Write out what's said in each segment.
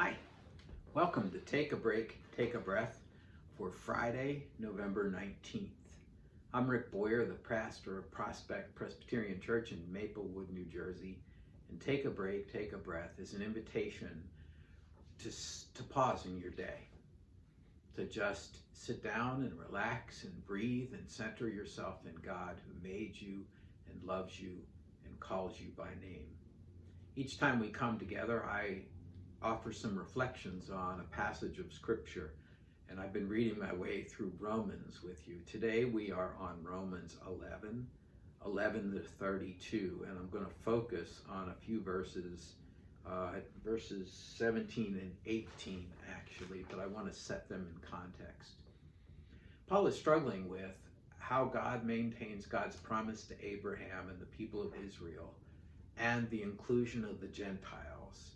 Hi, welcome to Take a Break, Take a Breath for Friday, November 19th. I'm Rick Boyer, the pastor of Prospect Presbyterian Church in Maplewood, New Jersey. And Take a Break, Take a Breath is an invitation to pause in your day, to just sit down and relax and breathe and center yourself in God who made you and loves you and calls you by name. Each time we come together, I offer some reflections on a passage of Scripture, and I've been reading my way through Romans with you. Today we are on Romans 11 to 32, and I'm going to focus on a few verses, verses 17 and 18 actually, but I want to set them in context. Paul is struggling with how God maintains God's promise to Abraham and the people of Israel and the inclusion of the Gentiles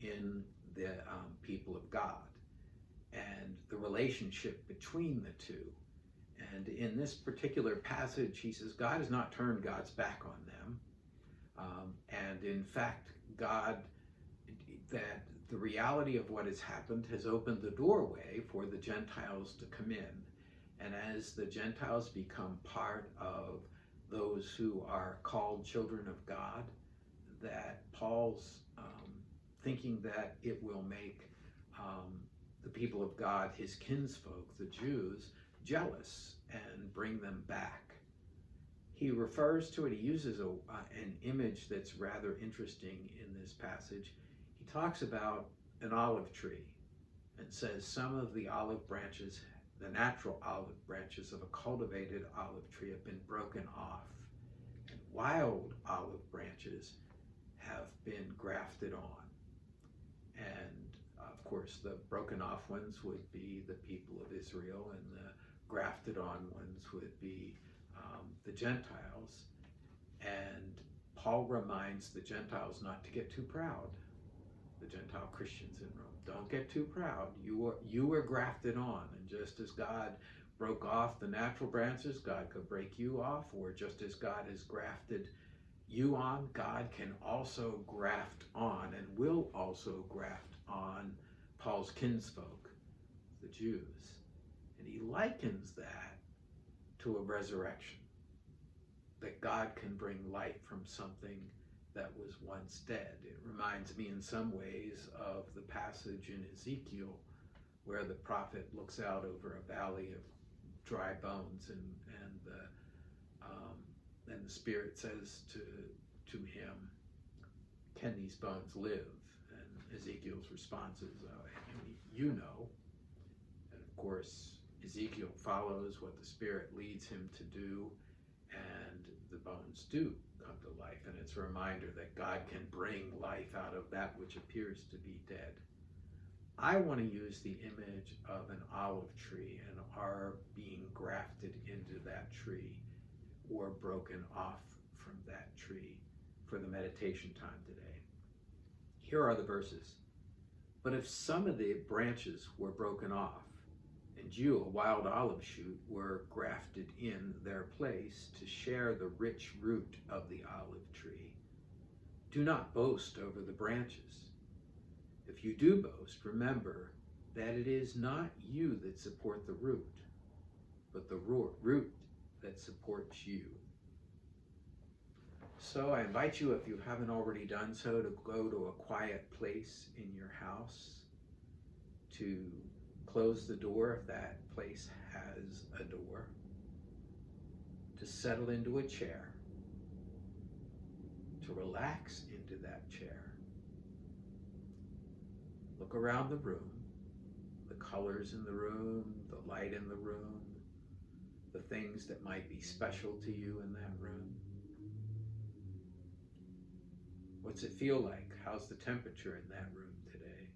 in the people of God and the relationship between the two. And in this particular passage, he says God has not turned God's back on them. And in fact, that the reality of what has happened has opened the doorway for the Gentiles to come in. And as the Gentiles become part of those who are called children of God, that Paul's thinking that it will make the people of God, his kinsfolk, the Jews, jealous and bring them back. He refers to it, he uses an image that's rather interesting in this passage. He talks about an olive tree and says some of the olive branches, the natural olive branches of a cultivated olive tree, have been broken off, and wild olive branches have been grafted on. And of course, the broken off ones would be the people of Israel, and the grafted on ones would be the Gentiles. And Paul reminds the Gentiles not to get too proud. The Gentile Christians in Rome, don't get too proud. You were grafted on, and just as God broke off the natural branches, God could break you off, or just as God has grafted you on, God can also graft on and will also graft on Paul's kinsfolk, the Jews. And he likens that to a resurrection, that God can bring life from something that was once dead. It reminds me in some ways of the passage in Ezekiel where the prophet looks out over a valley of dry bones, and the Spirit says to him, "Can these bones live?" And Ezekiel's response is, "You know." And of course, Ezekiel follows what the Spirit leads him to do, and the bones do come to life. And it's a reminder that God can bring life out of that which appears to be dead. I want to use the image of an olive tree and our being grafted into that tree or broken off from that tree for the meditation time today. Here are the verses. But if some of the branches were broken off, and you, a wild olive shoot, were grafted in their place to share the rich root of the olive tree, do not boast over the branches. If you do boast, remember that it is not you that support the root, but the root that supports you. So I invite you, if you haven't already done so, to go to a quiet place in your house, to close the door if that place has a door, to settle into a chair, to relax into that chair. Look around the room, the colors in the room, the light in the room, the things that might be special to you in that room. What's it feel like? How's the temperature in that room today?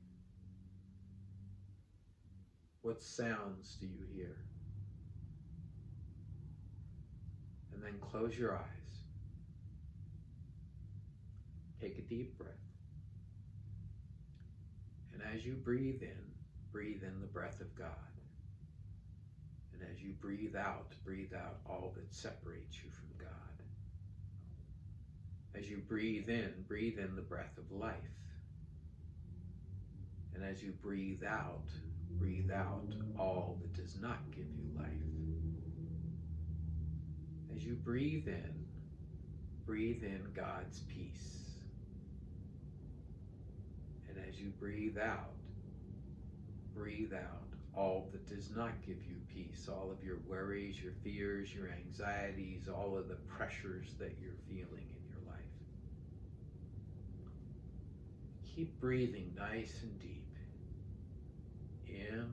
What sounds do you hear? And then close your eyes. Take a deep breath. And as you breathe in the breath of God. And as you breathe out all that separates you from God. As you breathe in the breath of life. And as as you breathe out all that does not give you life. As you breathe in God's peace. And as you breathe out all that does not give you peace, all of your worries, your fears, your anxieties, all of the pressures that you're feeling in your life. Keep breathing nice and deep, in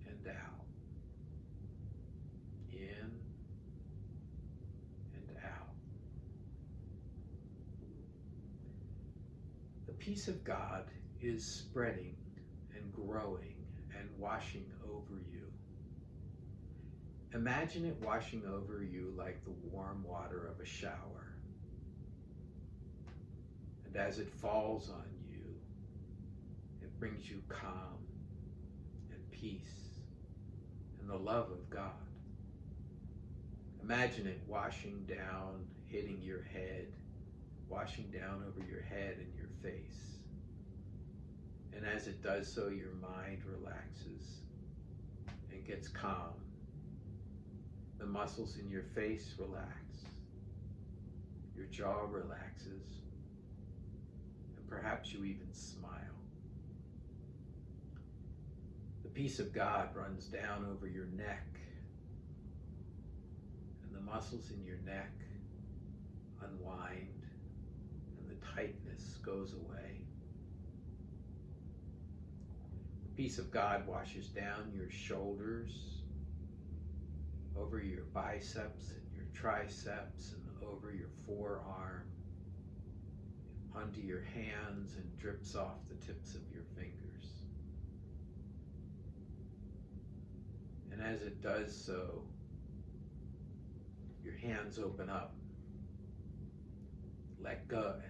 and out, in and out. The peace of God is spreading and growing and washing over you. Imagine it washing over you like the warm water of a shower. And as it falls on you, it brings you calm and peace and the love of God. Imagine it washing down, hitting your head, washing down over your head and your face. And as it does so, your mind relaxes and gets calm. The muscles in your face relax. Your jaw relaxes. And perhaps you even smile. The peace of God runs down over your neck. And the muscles in your neck unwind. And the tightness goes away. The peace of God washes down your shoulders, over your biceps and your triceps, and over your forearm, onto your hands, and drips off the tips of your fingers. And as it does so, your hands open up,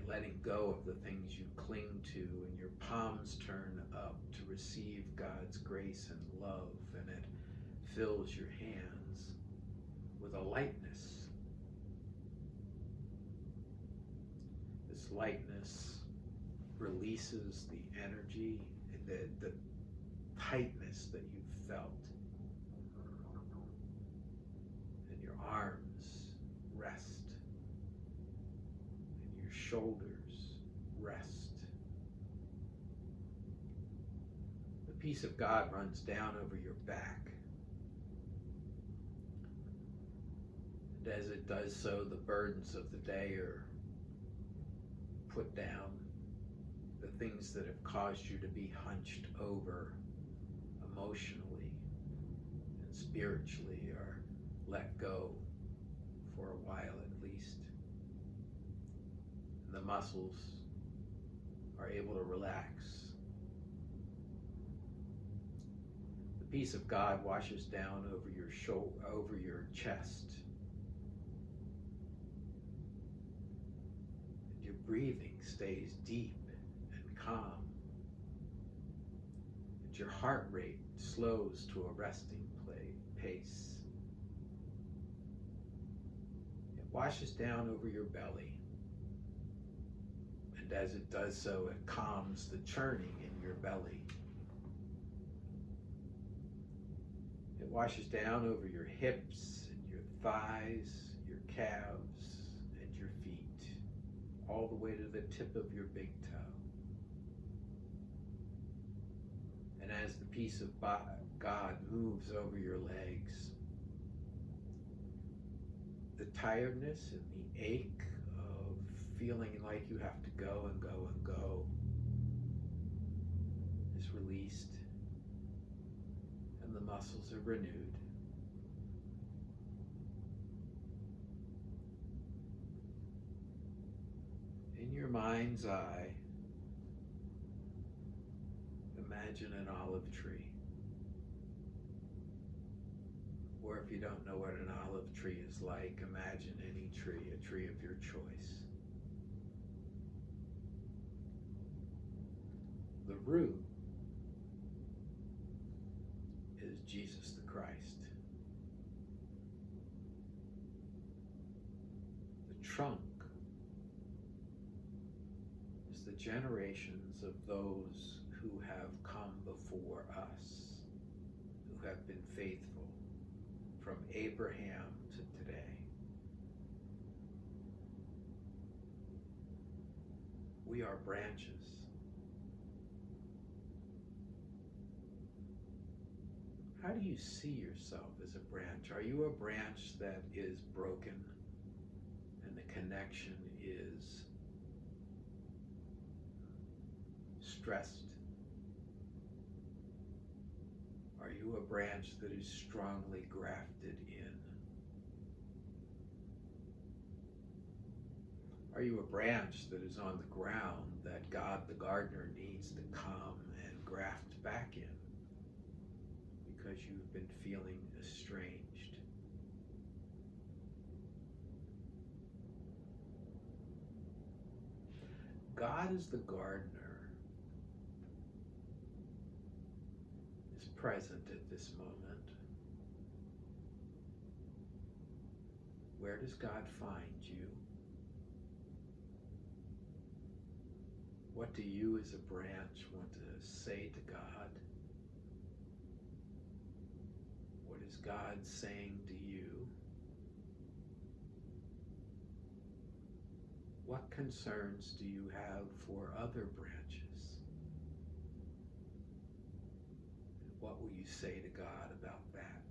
letting go of the things you cling to, and your palms turn up to receive God's grace and love, and it fills your hands with a lightness. This lightness releases the energy, the tightness that you've felt. And your arms rest. And your shoulders rest. The peace of God runs down over your back. And as it does so, the burdens of the day are put down. The things that have caused you to be hunched over emotionally and spiritually are let go for a while at least. And the muscles are able to relax. The peace of God washes down over your over your chest. And your breathing stays deep and calm. And your heart rate slows to a resting pace. It washes down over your belly. And as it does so, it calms the churning in your belly. It washes down over your hips and your thighs, your calves, and your feet, all the way to the tip of your big toe. And as the peace of God moves over your legs, the tiredness and the ache of feeling like you have to go and go and go is released, and the muscles are renewed. In your mind's eye, imagine an olive tree. Or if you don't know what an olive tree is like, imagine any tree, a tree of your choice. The root is Jesus the Christ. The trunk is the generations of those who who have come before us, who have been faithful from Abraham to today. We are branches. How do you see yourself as a branch? Are you a branch that is broken and the connection is stressed? Are you a branch that is strongly grafted in? Are you a branch that is on the ground that God the gardener needs to come and graft back in because you've been feeling estranged? God is the gardener, is present at this moment. Where does God find you? What do you as a branch want to say to God? What is God saying to you? What concerns do you have for other branches? And what will you say to God about that?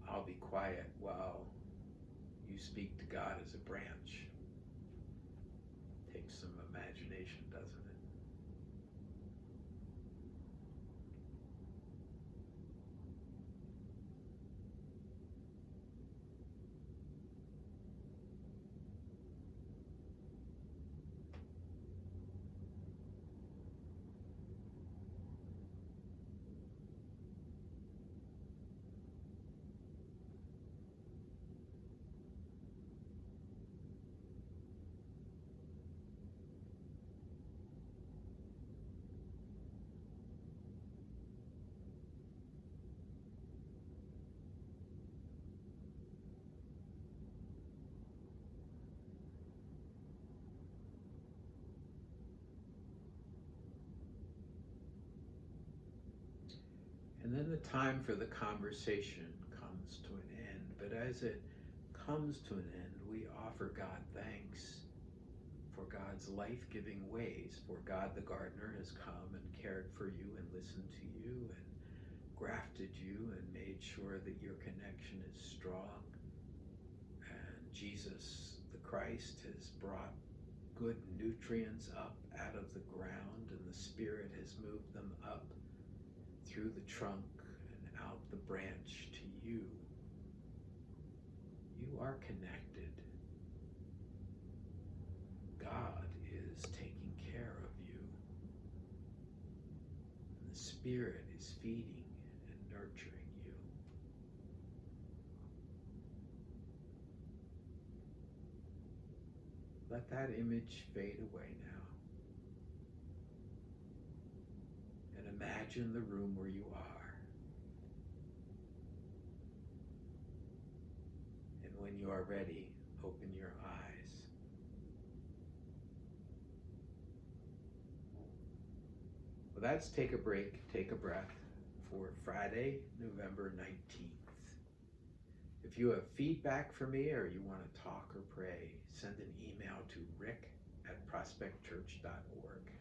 I'll be quiet while you speak to God as a branch. Takes some imagination, doesn't it? And then the time for the conversation comes to an end. But as it comes to an end, we offer God thanks for God's life-giving ways. For God the gardener has come and cared for you and listened to you and grafted you and made sure that your connection is strong. And Jesus the Christ has brought good nutrients up out of the ground, and the Spirit has moved them up through the trunk and out the branch to you. You are connected. God is taking care of you. And the Spirit is feeding and nurturing you. Let that image fade away now. And imagine the room where you are. And when you are ready, open your eyes. Well, that's Take a Break, Take a Breath for Friday, November 19th. If you have feedback for me or you want to talk or pray, send an email to rick@prospectchurch.org.